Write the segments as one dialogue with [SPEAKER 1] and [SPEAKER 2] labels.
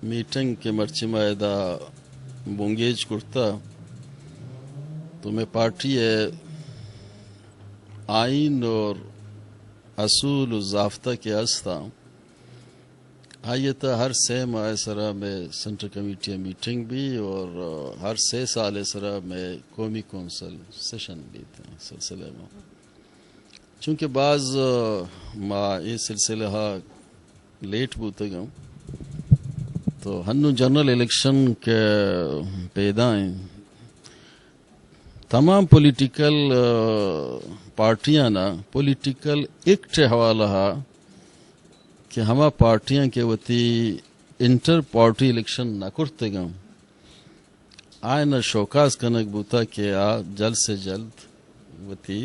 [SPEAKER 1] Meeting کے مرچی معاہدہ بونگیج کرتا تو میں پارٹی آئین اور اصول و ضابطہ کے ہستا آئیتا ہر 6 ماہ سرا میں سینٹرل کمیٹی میٹنگ بھی اور ہر 6 سال سرا میں قومی کونسل سیشن بھی تھے سلسلے میں چونکہ بعض ماں یہ سلسلہ لیٹ بوتے گا تو ہنو جنرل الیکشن کے پیدائیں تمام پولیٹیکل پارٹیاں نا پولیٹیکل ایکٹ حوالہ کہ ہما پارٹیاں کے وتی انٹر پارٹی الیکشن نہ کرتے گا آئے نہ شوکاز کنک بوتا کہ جلد سے جلد وتی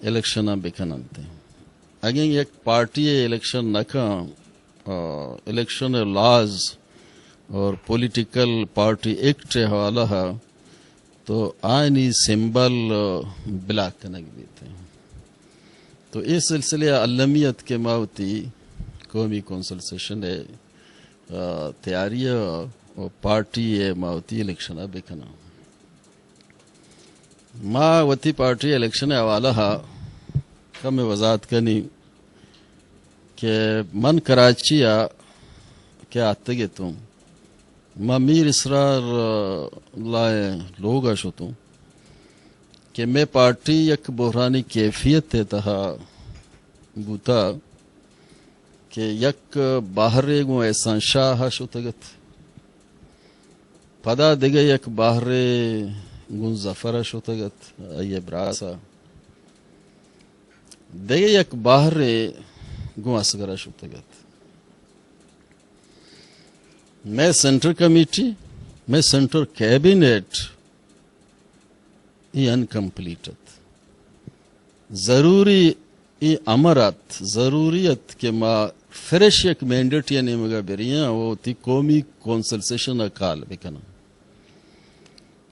[SPEAKER 1] الیکشن بکننتے اگر ایک پارٹی الیکشن نہ کھا الیکشن لاز اور پولیٹیکل پارٹی ایکٹ حوالہ تو آئینی سمبل بلاک کنک بیتے ہیں تو اس سلسلے علمیت کے ماوتی قومی کونسل سیشن تیاری اور پارٹی ماوتی الیکشن بکنا ماوتی پارٹی الیکشن حوالہ کم وضاحت کنی کہ من کراچی کیا آتے گے تم میر اسرار لائے لوگا شو تم کہ میں پارٹی یک بحرانی کیفیت تہا بوتا کہ یک باہر گو احسان شاہ شو تگت پدا دیگے یک باہر گو ظفر شو تگت ای براسا دیگے یک باہر گو اسگر شو تگت میں سینٹرل کمیٹی میں سینٹرل کیبنیٹ یہ انکمپلیٹت ضروری یہ امرت ضروریت کہ ما فریش یک مینڈیٹ یا نیمگا بریاں وہ تی قومی کونسل سیشن اکال بکنا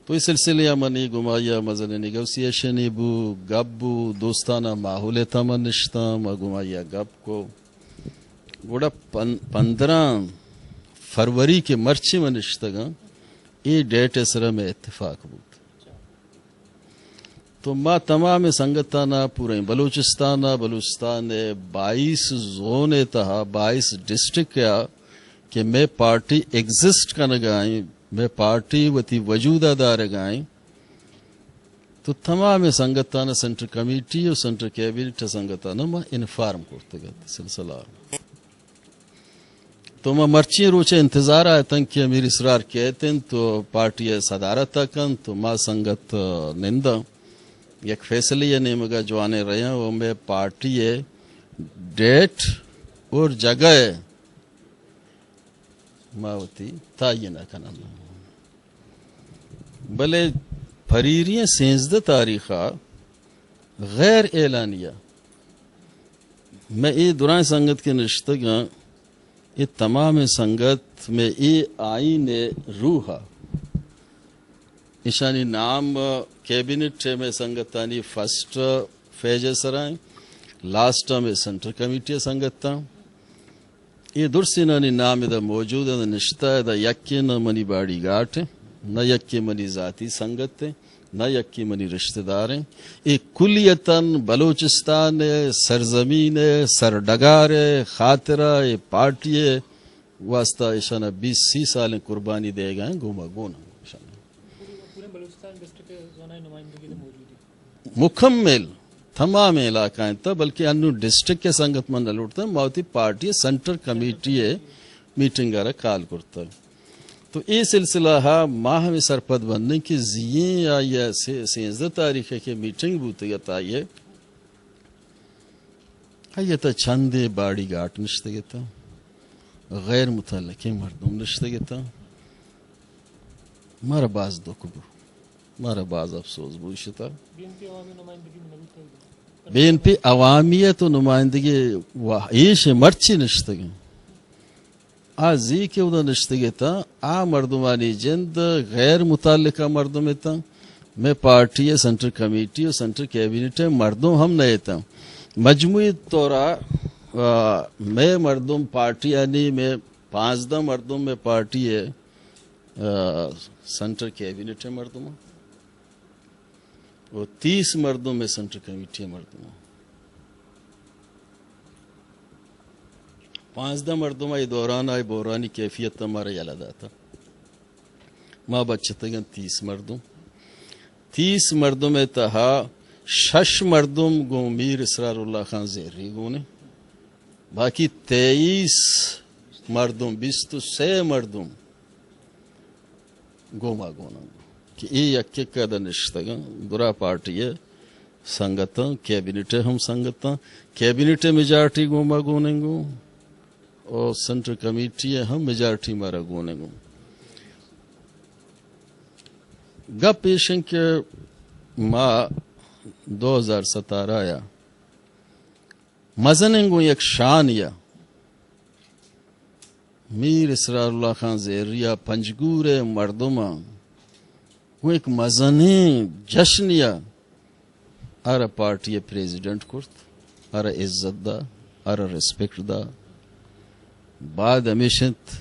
[SPEAKER 1] تو اس سلسلے منی گمایا مزن نیگوسیشنی بو گب بو دوستانہ ماحول تمن نشتا ما گمایا گب کو گوڑا 15 فروری کے مرچی میں نشتگاں یہ ڈیٹ اسرا میں اتفاق بود تو ما تمام سنگتانا پورے بلوچستان 22 زون تہا 22 ڈسٹرکٹ کیا کہ میں پارٹی ایگزسٹ کا نگائیں میں پارٹی وتی وجودہ دار گائیں تو تمام سنگتانا سینٹرل کمیٹی اور سینٹرل کیبنٹ سنگتانا ما انفارم کرتے گا سلسلہ تو میں مرچی روچے انتظار آئے تن کہ امیر اسرار کہتے ہیں تو پارٹی صدارت کن تو ما سنگت نندہ یک فیصلے یہ نیمگا جو آنے رہے ہیں وہ میں پارٹی ڈیٹ اور جگہ ماوتی تعین کنن بلے پھریریاں 16 تاریخہ غیر اعلانیہ میں یہ دوران سنگت کے نشتگاں یہ تمام سنگت میں یہ آئین روحا اشانی نام کیبنٹ میں سنگتانی فرسٹ فیج سرائیں لاسٹ میں سینٹرل کمیٹی سنگتا یہ درسینانی نام دا موجود ہے نشتہ ہے دا یکی نہ منی باڑی گاٹ ہے نہ یکی منی ذاتی سنگت ہے نہ یکی منی رشتہ دار ہیں یہ کلیتاً بلوچستان سرزمین سرڈگار خاطرہ یہ پارٹی واسطہ اشانہ 20-30 سال قربانی دے گئے گوما گونا مکمل تمام علاقہ تا بلکہ انو ڈسٹرکٹ کے سنگت من لوٹتا ماوتی پارٹی سینٹرل کمیٹی میٹنگ آرہ کال کرتا تو یہ سلسلہ ماہ میں سرپد بننے کی زییں آئیے 16 تاریخ کے میٹنگ بوتے گا تائیے آئیے تا چندے باڑی گاٹ نشتے گا تا غیر متعلقی مردم نشتے گا تا مارا باز دکھ بو مارا باز افسوس بوشتا بی این پی عوامیت و نمائندگی ایش مرچی نشتگی آزی کے اودا نشتگی تا مردمانی جند غیر متعلقہ مردم تا میں پارٹی سینٹرل کمیٹی اور سینٹرل کیبنٹ مردم ہم نہیں تا مجموعی طورا میں مردم پارٹی یعنی میں 15 مردم میں پارٹی ہے سینٹر کیبنٹ ہے مردم اور 30 مردوں میں سینٹر کمیٹی ہے مردم 15 مردم یہ دوران آئی بورانی کیفیت ہمارا یاد آتا ماں بچے تگن 30 مردوں میں تہا 6 مردم گو میر اسرار اللہ خان زہری گونے باقی 23 مردم 23 مردم گوما گونا کہ یہ یک کا نشتگا برا پارٹی ہے سنگتا کیبنٹ ہم سنگتا کیبنٹ میجارٹی گوما گونے گو اور سینٹر کمیٹی ہے ہم میجارٹی مارا گونے گو گا پیشن کے ماں 2017 آیا مزنگو یک شان یا میر اسرار اللہ خان زہریہ پنجگور مردمہ وہ ایک مزنی جشن یا آرہ پارٹی پریزیڈنٹ کرت آرہ عزت دا آرہ ریسپیکٹ دا بعد ہمیشت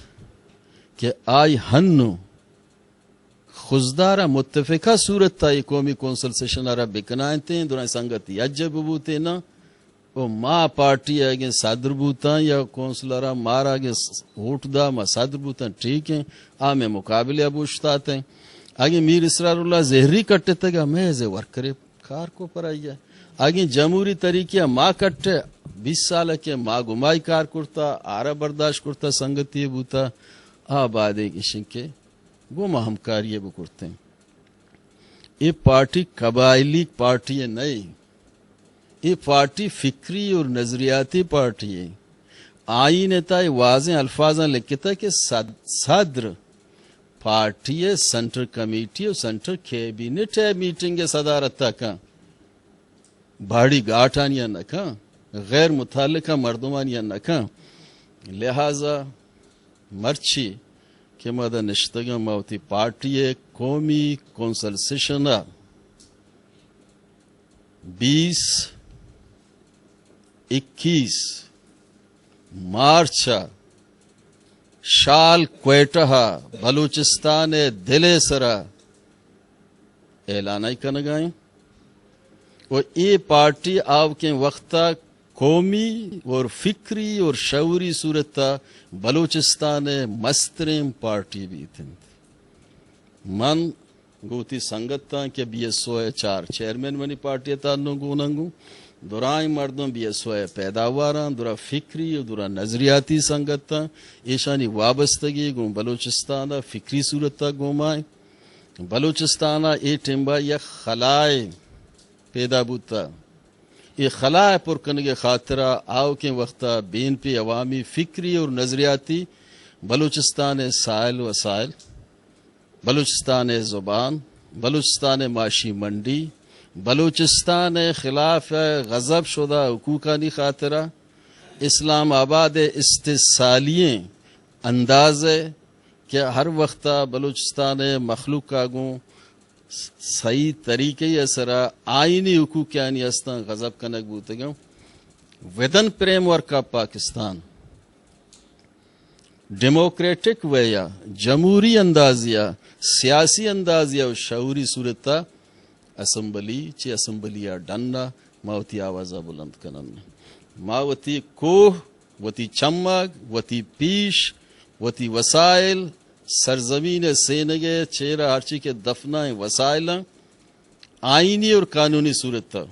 [SPEAKER 1] کہ آئی ہنو خزدارہ متفقہ صورت تا یہ قومی کونسل سیشن آرہ بکنائن تین دوران سنگتی اجب بوتے نا وہ ماں پارٹی آگے صدر بوتا یا کونسلرہ مار آگے ووٹ دا ماں صدر بوتا ٹھیک ہیں آمیں مقابلے ابوشتات ہیں آگے میر اسرار اللہ زہری کٹے تگا میں ایسے ورکرے کار کو پر آئی ہے آگے جمہوری طریقے ماں کٹے 20 سال کے ماں گمائی کار کرتا آرہ برداشت کرتا سنگتی بوتا آباد ایک اشن کے گوما ہمکاریے وہ کرتے ہیں یہ پارٹی قبائلی پارٹی ہے نہیں یہ پارٹی فکری اور نظریاتی پارٹی ہے آئین تا واضح الفاظاں لکھتا ہے کہ صدر پارٹی ہے سینٹر کمیٹی اور سینٹر کیبنٹ ہے میٹنگ صدارت تک بھاڑی گاٹھانیاں نکا غیر متعلقہ مردمانیاں نکا لہذا مرچی کہ مدہ نشتگا موتی پارٹی قومی کونسل سیشن 20-21 مارچ شال کوئٹہ بلوچستان دلے سرا اعلان کنگائیں اور یہ پارٹی آپ کے وقت قومی اور فکری اور شعوری صورت بلوچستان مسترین پارٹی بھی تھی من گوتی سنگتا کہ بی ایس او 4 چیئرمین منی پارٹی تانو گوننگو دورائیں مردوں بی ایس او پیداواراں دورا فکری اور دورا نظریاتی سنگتا ایشانی وابستگی گون بلوچستان فکری صورت گومائیں بلوچستان اے ٹمبا یا خلائے پیدا بوتا یہ خلائے پر کنگے خاطرہ آؤ کے وقتہ بین پی عوامی فکری اور نظریاتی بلوچستان سائل وسائل بلوچستان زبان بلوچستان معاشی منڈی بلوچستان خلاف غضب شدہ حقوقانی خاطرہ اسلام آباد استحصالییں انداز کہ ہر وقت بلوچستان مخلوق کاگوں صحیح طریقے اسرا آئینی حقوق یعنی استان غضب کنک بوتے گا ودن framework of Pakistan democratic ویا جمہوری اندازیہ سیاسی اندازیہ و شعوری صورتہ اسمبلی چی اسمبلیہ ڈنہ ماوتی آوازہ بلند کنن ماوتی کوہ وتی چمگ وتی پیش وتی وسائل سرزمین سینگے چہرہ ہرچی کے دفنہ وسائل آئینی اور قانونی صورت تھا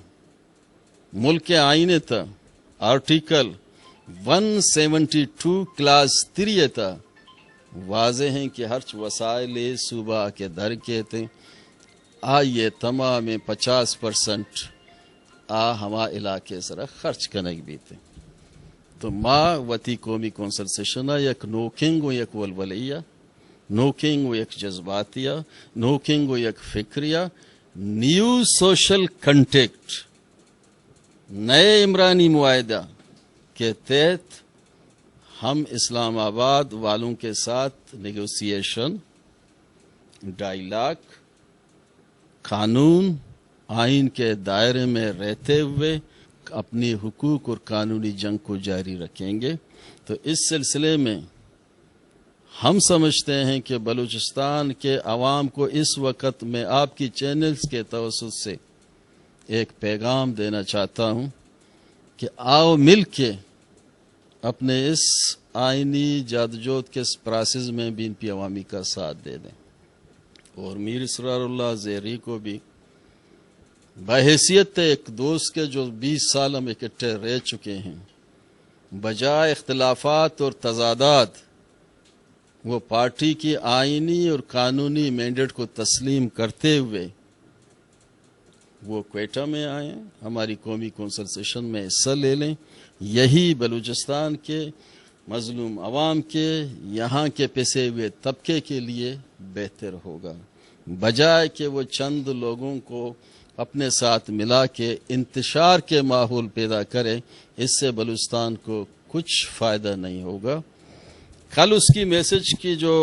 [SPEAKER 1] ملک آئین تھا آرٹیکل 172 کلاس 3 تھا واضح ہیں کہ ہرچ وسائل صوبہ کے در کے تھے آئیے تمام 50% ہما علاقے سرا خرچ کنک بھی تھے تو ماں وتی قومی کونسل سیشن یک نوکنگ و یک ولولیہ نوکنگ و یک جذباتیہ نوکنگ و یک فکریہ نیو سوشل کنٹیکٹ نئے عمرانی معاہدہ کے تحت ہم اسلام آباد والوں کے ساتھ نیگوسیشن ڈائیلاگ قانون آئین کے دائرے میں رہتے ہوئے اپنی حقوق اور قانونی جنگ کو جاری رکھیں گے تو اس سلسلے میں ہم سمجھتے ہیں کہ بلوچستان کے عوام کو اس وقت میں آپ کی چینلز کے توسط سے ایک پیغام دینا چاہتا ہوں کہ آؤ مل کے اپنے اس آئینی جادوجہد کے اس پروسیس میں BNP عوامی کا ساتھ دے دیں، اور میر اسرار اللہ زہری کو بھی بحیثیت ایک دوست کے جو 20 سال ہم اکٹھے رہ چکے ہیں، بجائے اختلافات اور تضادات وہ پارٹی کی آئینی اور قانونی مینڈیٹ کو تسلیم کرتے ہوئے وہ کوئٹہ میں آئیں، ہماری قومی کونسل سیشن میں حصہ لے لیں۔ یہی بلوچستان کے مظلوم عوام کے، یہاں کے پسے ہوئے طبقے کے لیے بہتر ہوگا، بجائے کہ وہ چند لوگوں کو اپنے ساتھ ملا کے انتشار کے ماحول پیدا کرے۔ اس سے بلوچستان کو کچھ فائدہ نہیں ہوگا۔ کل اس کی میسج کی جو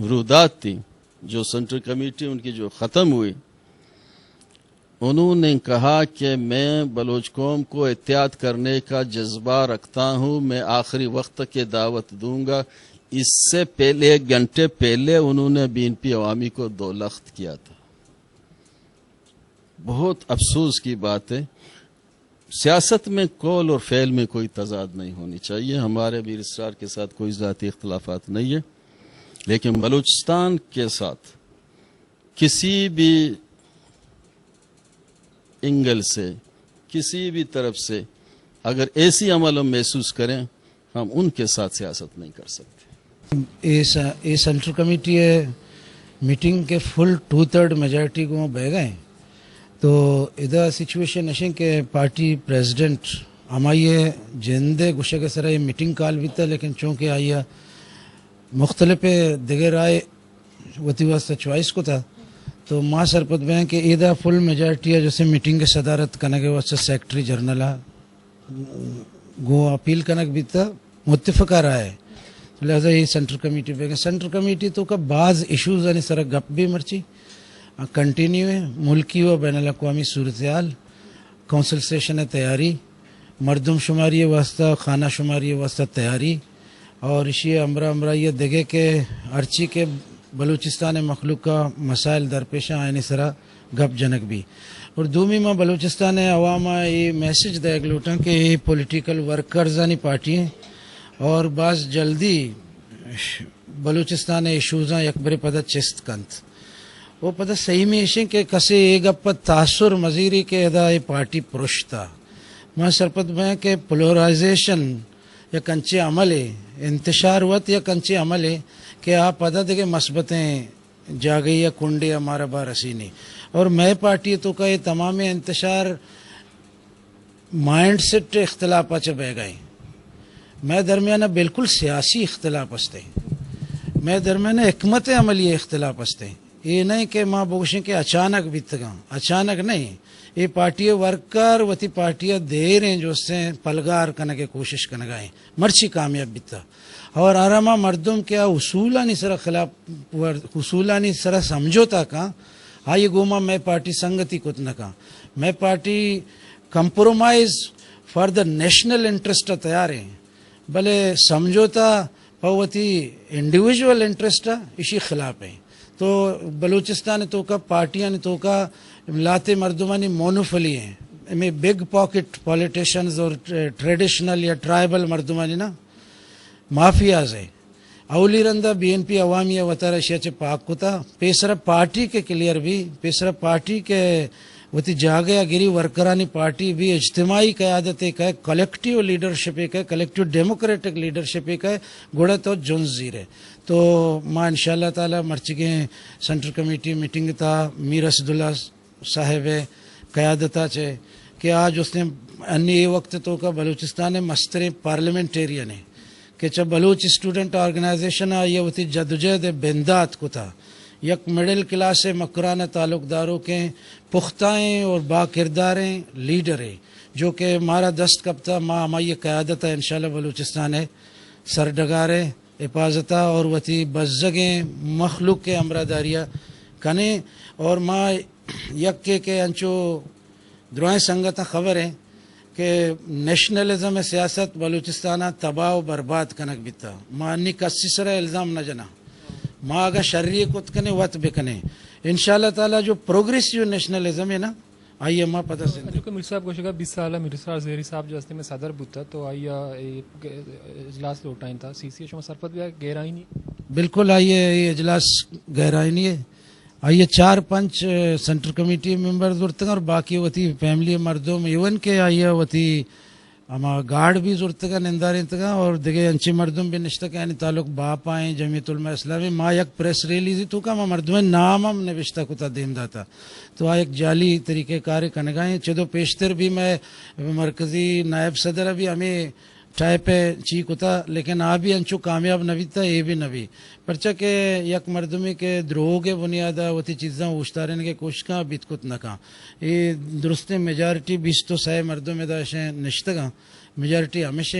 [SPEAKER 1] رودات تھی، جو سینٹرل کمیٹی ان کی جو ختم ہوئی، انہوں نے کہا کہ میں بلوچ قوم کو احتیاط کرنے کا جذبہ رکھتا ہوں، میں آخری وقت کی دعوت دوں گا۔ اس سے پہلے 1 گھنٹے پہلے انہوں نے BNP عوامی کو 2 لخت کیا تھا۔ بہت افسوس کی بات ہے، سیاست میں قول اور فعل میں کوئی تضاد نہیں ہونی چاہیے۔ ہمارے میر اسرار کے ساتھ کوئی ذاتی اختلافات نہیں ہے، لیکن بلوچستان کے ساتھ کسی بھی اینگل سے، کسی بھی طرف سے اگر ایسی عمل ہم محسوس کریں، ہم ان کے ساتھ سیاست نہیں کر سکتے۔
[SPEAKER 2] یہ سینٹرل کمیٹی میٹنگ کے فل 2/3 میجارٹی کو بہ گئے، تو ادھر سچویشن اشیں کہ پارٹی پریزیڈنٹ ہمائیے جندے گشے کے سرا یہ میٹنگ کال بھی تھا، لیکن چونکہ آئیا مختلف دیگر آئے وتی واسطہ چوائس کو تھا، تو ماں سرپت بہیں کہ ادھر فل میجارٹی ہے جیسے میٹنگ کے صدارت کرنے کے واسطے سیکٹری جنرل گو اپیل کرنے بھی تھا، متفقہ رہا ہے، لہذا یہ سینٹرل کمیٹی پہ گئے۔ سینٹرل کمیٹی تو کا بعض ایشوز آنے سرا گپ بھی مرچی کنٹینیو ہے، ملکی و بین الاقوامی صورتحال، کونسل سیشن تیاری، مردم شماری واسطہ، خانہ شماری واسطہ تیاری، اور اسی امرہ یہ دیکھے کہ ارچی کے بلوچستان مخلوق کا مسائل درپیشہ آئین سرا گپ جنک بھی، اور دومی میں بلوچستان عوام یہ میسج دے گلوٹاں کہ یہ پولیٹیکل ورکرزانی پارٹی ہیں، اور بعض جلدی بلوچستان ایشوزاں یکبر پدہ چست کنت، وہ پتہ صحیح میں ایشیں کہ کسے ایک اپا تاثر مزیری کے ادا یہ پارٹی پرشتا میں سرپت میں کہ پولرائزیشن یا کنچے عمل ہے، انتشار وقت یا کنچے عمل ہے کہ آپ پتہ دے کہ مثبتیں جا گئی یا کنڈے ہمارا بار رسینی، اور میں پارٹی تو کا یہ تمام انتشار مائنڈ سیٹ اختلاف پچ بہ گئے، میں درمیانہ بالکل سیاسی اختلاف استے، میں درمیانہ حکمت عملی اختلاف استے، یہ نہیں کہ ماں بوشیں کہ اچانک بیتگاں، اچانک نہیں، یہ پارٹی ورکر وتی پارٹی دیر ہیں جو اس سے پلگار کرنے کے کوشش کرنے گئے مرچی کامیاب بیتا، اور آرامہ مردم کیا اصولانی سرا خلاف اصولانی سرا سمجھوتا کا آئی گوما میں پارٹی سنگتی کت نہ کا، میں party compromise for the national interest تیار ہیں، بھلے سمجھوتا پوتی انڈیویجول انٹرسٹ اسی خلاف ہیں، تو بلوچستان تو کا پارٹیاں تو کا لاتے مردمانی مونوفلی ہیں، میں بگ پاکٹ پولیٹیشنز اور ٹریڈیشنل یا ٹرائبل مردمانی نا مافیاز ہے، اولی رندہ BNP عوامی وطار اشیاء چے پاک کتا، پیسرا پارٹی کے کلیئر بھی، پیسرا پارٹی کے وتی جاگیا گری ورکرانی پارٹی بھی اجتماعی قیادت ایک ہے، کلیکٹیو لیڈرشپ ایک ہے، کلیکٹیو ڈیموکریٹک لیڈرشپ ایک ہے، گوڑا تو جون زیر ہے، تو ماں انشاءاللہ تعالی مرچگے سینٹرل کمیٹی میٹنگ تا میر اسداللہ صاحب قیادتا چھے کہ آج اس نے انی یہ وقت تو کا بلوچستان مستر پارلیمنٹیرین ہے کہ چب بلوچ اسٹوڈنٹ آرگنائزیشن یہ وتی جدوجہد بندات کو تھا، یک مڈل کلاس مکرانہ تعلق داروں کے پختائیں اور با کرداریں لیڈر ہیں جو کہ مارا دست کپتا ماں ہماری قیادت ہے انشاءاللہ بلوچستان ہے سرڈگارے حفاظتہ اور وتی بزگیں مخلوق کے امراداریہ کنے، اور ماں یک کے انچو دروائیں سنگتہ خبر ہیں کہ نیشنلزم سیاست بلوچستانہ تباہ و برباد کنک بیتا مانی کسی سرا الزام نہ جنا ماں اگر شرعی کت کنے وط بکنے انشاءاللہ تعالی جو پروگریسیو نیشنلزم ہے نا آئیے ماں پتہ سے
[SPEAKER 3] جو کہ میر صاحب کو شکا 20 سالہ مرزا زہری صاحب جو ہستے میں صدر بوتا تو آئیا اجلاس لوٹائیں تھا سی سی شما سرپت بھی گہرائی نہیں
[SPEAKER 2] بالکل آئیے یہ اجلاس گہرائی نہیں ہے آئیے 4-5 سینٹر کمیٹی ممبر ضرورت اور باقی وتی فیملی مردوں میں ایون کے آئیے وتی اما گارڈ بھی ضرورت کا نندار انتگا اور دیگه انچی مردم بھی نشتا کہ یعنی تعلق باپ آئیں جمعیت علماء اسلامی ما یک پریس ریلیزی تو کا ما مردم نام ہم نوشتہ کتا دیم داتا تو ایک جعلی طریقہ کار کنگائیں چدو پیشتر بھی میں مرکزی نائب صدر بھی ہمیں ٹائپ چی کتا لیکن آ بھی انچو کامیاب نوی تھا یہ بھی نوی پرچہ کہ یک مردمی کے دروہ کے بنیادہ وتی چیزاں اوشتارن کے کوشکاں بیت کت نکاں یہ درست میجارٹی 20 تو 100 مردوں میں داشیں نشتگاں میجارٹی ہمیشہ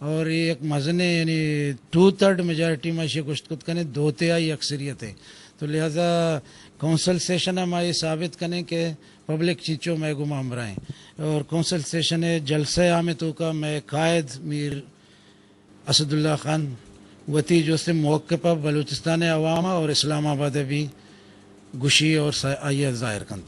[SPEAKER 2] اور یہ ایک مزنے یعنی 2/3 میجارٹی میں شے کشت کت کنے 2/3 اکثریت ہے تو لہذا کونسل سیشن ہم یہ ثابت کریں کہ پبلک چیچوں میں گما امرائیں اور کونسل سیشن جلسہ عام تو کا میں قائد میر اسد اللہ خان وتی جو سے موقع پر بلوچستان عوامہ اور اسلام آباد بھی گشی اور آئیے ظاہر کرتے